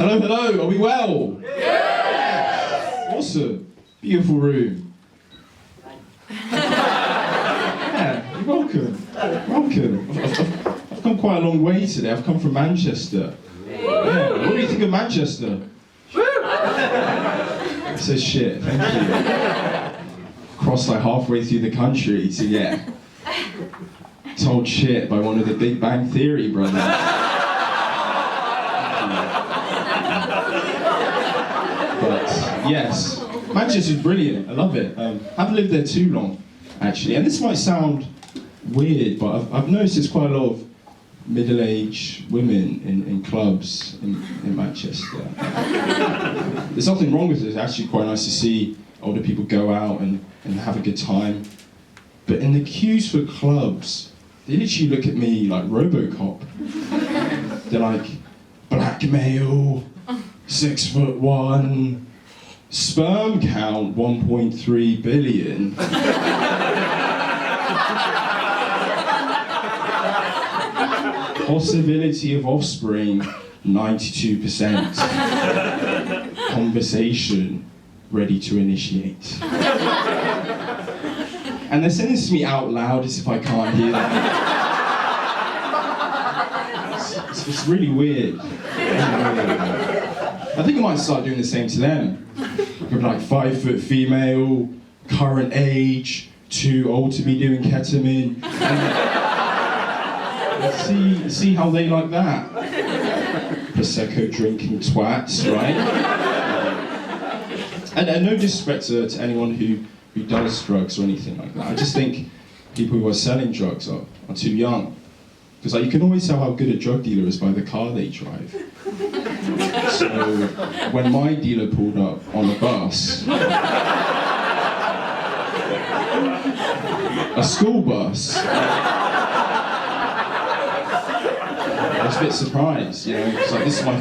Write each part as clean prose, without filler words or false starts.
Hello, hello, are we well? Yes! Awesome. Beautiful room. Yeah, you're welcome. Welcome. I've come quite a long way today. I've come from Manchester. Yeah. What do you think of Manchester? It says shit, thank you. Crossed like halfway through the country to get told shit by one of the Big Bang Theory brothers. But yes, Manchester's brilliant. I love it. I haven't lived there too long, actually. And this might sound weird, but I've noticed there's quite a lot of middle-aged women in clubs in Manchester. There's nothing wrong with it. It's actually quite nice to see older people go out and have a good time. But in the queues for clubs, they literally look at me like RoboCop. They're like, black male, 6'1", sperm count 1.3 billion. Possibility of offspring 92%. Conversation ready to initiate. And they're saying this to me out loud as if I can't hear them. It's really weird. I think I might start doing the same to them. I'd be like 5 foot female, current age, too old to be doing ketamine. And see how they like that. Prosecco drinking twats, right? And no disrespect to anyone who does drugs or anything like that. I just think people who are selling drugs are too young. Because you can always tell how good a drug dealer is by the car they drive. So when my dealer pulled up on a bus, a school bus, I was a bit surprised, you know, it's like this is my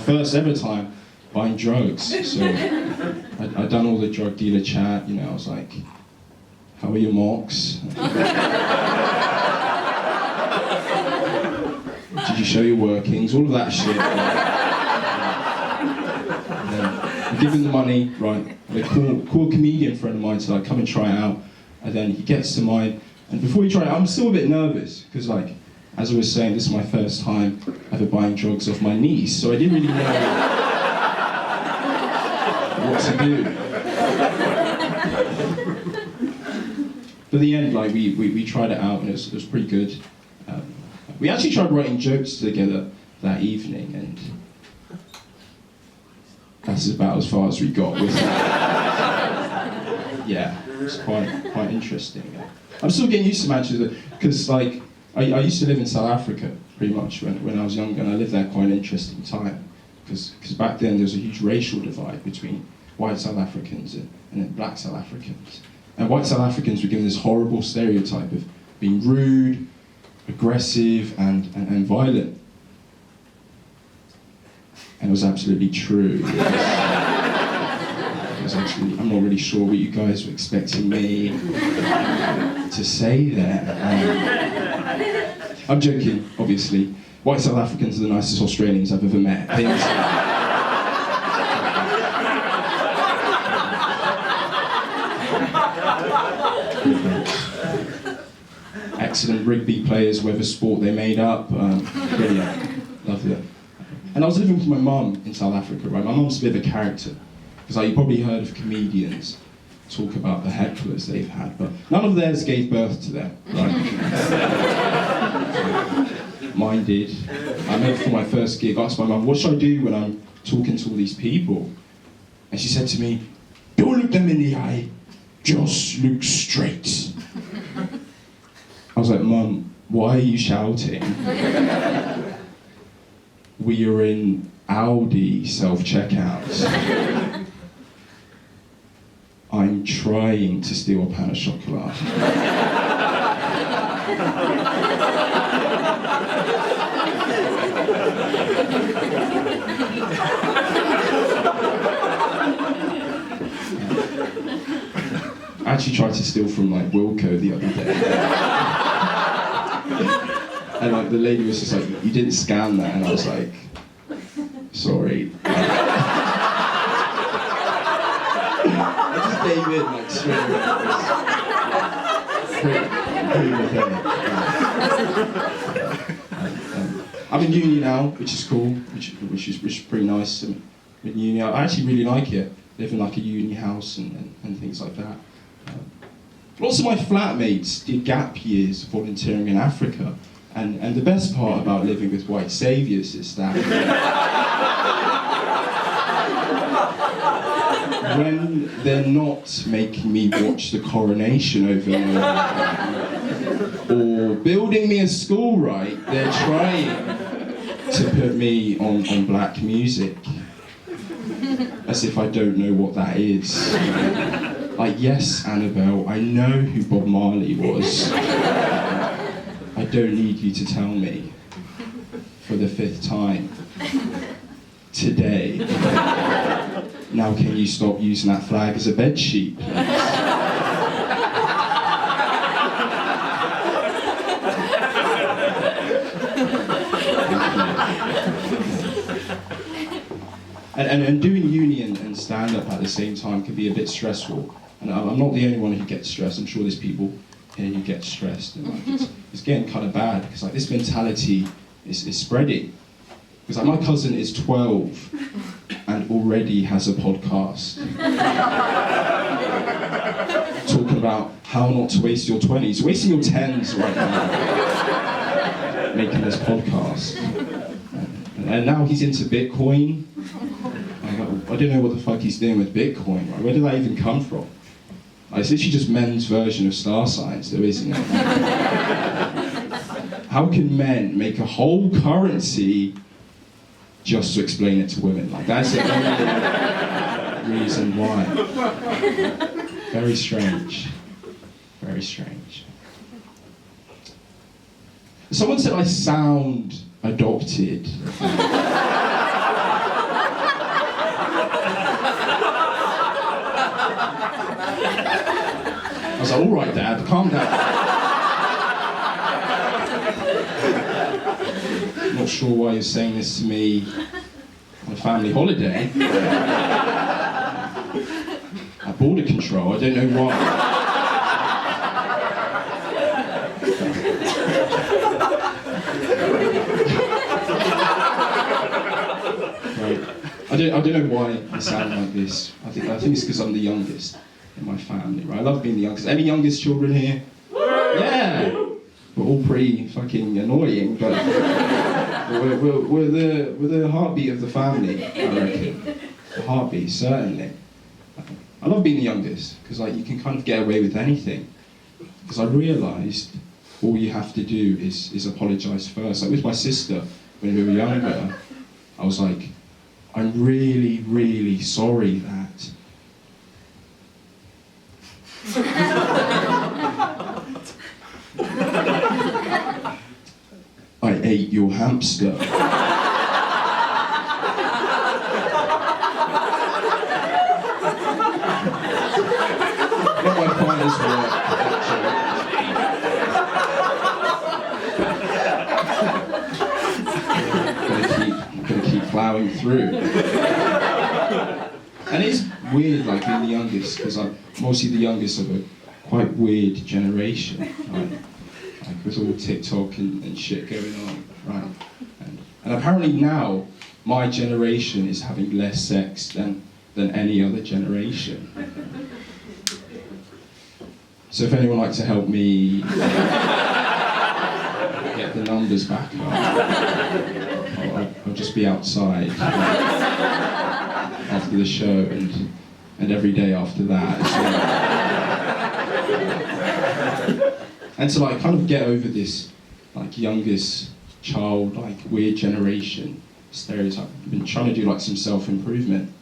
first ever time buying drugs. So I'd done all the drug dealer chat, you know, I was like, how are your mocks? Did you show your workings? All of that shit. I'm giving the money, right? I call a comedian friend of mine to like come and try it out. And then he gets to mine, and before he tries it, I'm still a bit nervous, because like, as I was saying, this is my first time ever buying drugs off my niece, so I didn't really know what to do. But in the end, like, we tried it out, and it was pretty good. We actually tried writing jokes together that evening, and that's about as far as we got with that. Yeah, it was quite interesting. I'm still getting used to Manchester, because like, I used to live in South Africa, pretty much, when I was younger, and I lived there quite an interesting time. Because back then there was a huge racial divide between white South Africans and then black South Africans. And white South Africans were given this horrible stereotype of being rude, aggressive, and violent. And it was absolutely true. I'm not really sure what you guys were expecting me to say there. I'm joking, obviously. White South Africans are the nicest Australians I've ever met. Excellent rugby players, whatever sport they made up. Brilliant, lovely. And I was living with my mum in South Africa, right? My mum's a bit of a character. Because like, you probably heard of comedians talk about the hecklers they've had, but none of theirs gave birth to them, right? Mine did. I remember for my first gig, I asked my mum, what should I do when I'm talking to all these people? And she said to me, don't look them in the eye, just look straight. I was like, Mum, why are you shouting? We are in Aldi self-checkout. I'm trying to steal a pan of chocolate. I actually tried to steal from like Wilco the other day. And like the lady was just like, you didn't scan that, and I was like, Sorry. I just gave in like straight away. I'm in uni now, which is cool, which is pretty nice. I'm in uni. I actually really like it. Live in like a uni house and things like that. Lots of my flatmates did gap years volunteering in Africa, and the best part about living with white saviours is that when they're not making me watch the coronation over and over, or building me a school right, they're trying to put me on black music, as if I don't know what that is. Like, yes, Annabelle, I know who Bob Marley was. I don't need you to tell me for the 5th time today. Now can you stop using that flag as a bedsheet, please? And doing uni and stand-up at the same time can be a bit stressful. And I'm not the only one who gets stressed. I'm sure there's people here who get stressed. And like, it's getting kind of bad, because like this mentality is spreading. Because like my cousin is 12 and already has a podcast. Talking about how not to waste your 20s. Wasting your 10s right now. Making this podcast. And now he's into Bitcoin. I don't know what the fuck he's doing with Bitcoin, right? Where did that even come from? It's literally just men's version of star signs, though, isn't it? How can men make a whole currency just to explain it to women? Like, that's the only reason why. Very strange. Very strange. Someone said I sound adopted. I was like, all right, Dad, calm down. I'm not sure why you're saying this to me on a family holiday. At border control, I don't know why. Right. I don't know why I sound like this. I think it's because I'm the youngest in my family, right? I love being the youngest. Any youngest children here? Yeah! We're all pretty fucking annoying, but we're the heartbeat of the family, I reckon. The heartbeat, certainly. I love being the youngest, because like you can kind of get away with anything. Because I realised all you have to do is apologise first. Like with my sister, when we were younger, I was like, I'm really, really sorry that I ate your hamster. Not my finest work, actually. Gonna keep plowing through. And it's weird, like being the youngest, because I'm mostly the youngest of a quite weird generation, right? Like with all TikTok and shit going on, right? And apparently now, my generation is having less sex than any other generation. So if anyone would like to help me get the numbers back up, I'll just be outside after the show and every day after that as well. And to like kind of get over this like youngest child, like weird generation stereotype. I've been trying to do like some self-improvement,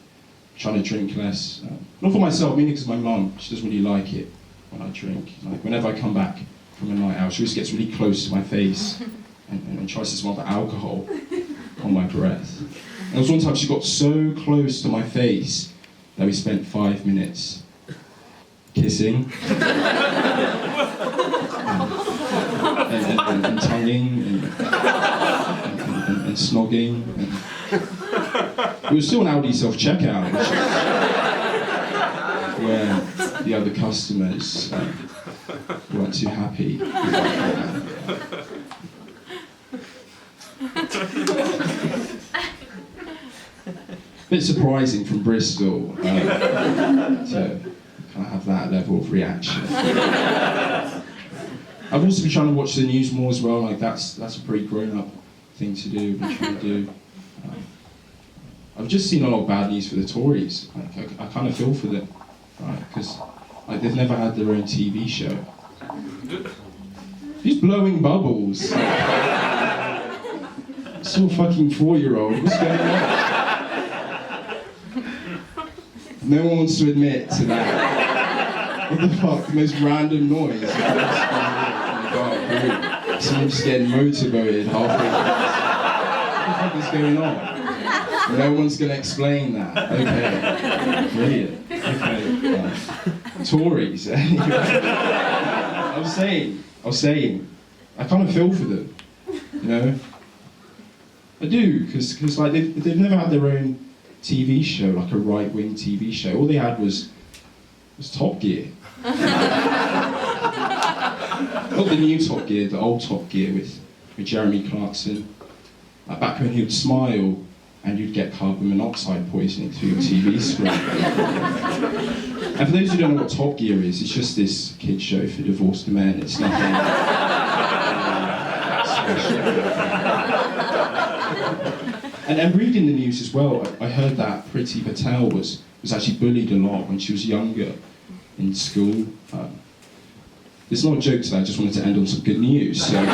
trying to drink less. Not for myself, mainly because my mum, she doesn't really like it when I drink. Like whenever I come back from a night out, she always gets really close to my face and tries to smell the alcohol on my breath. And there was one time she got so close to my face that we spent 5 minutes kissing and tonguing and snogging. It was still an Audi self-checkout, where the other customers weren't too happy. Bit surprising from Bristol to kind of have that level of reaction. I've also been trying to watch the news more as well. Like that's a pretty grown-up thing to do. I've been trying to do. I've just seen a lot of bad news for the Tories. Like I kind of feel for them, right? Because like they've never had their own TV show. He's blowing bubbles. So fucking 4-year-old. What's going on? No one wants to admit to that. What the fuck? The most random noise. Someone just getting motorboated halfway. What the fuck is going on? No one's gonna explain that. Okay. Brilliant. Okay. Tories. Anyway. I was saying, I kind of feel for them. You know? I do, because like they've never had their own TV show, like a right-wing TV show. All they had was Top Gear. Not the new Top Gear, the old Top Gear with Jeremy Clarkson. Like back when he would smile and you'd get carbon monoxide poisoning through your TV screen. And for those who don't know what Top Gear is, it's just this kid show for divorced men. It's nothing special. And reading the news as well, I heard that Priti Patel was actually bullied a lot when she was younger in school. It's not a joke today, I just wanted to end on some good news. So. Thank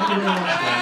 you very much,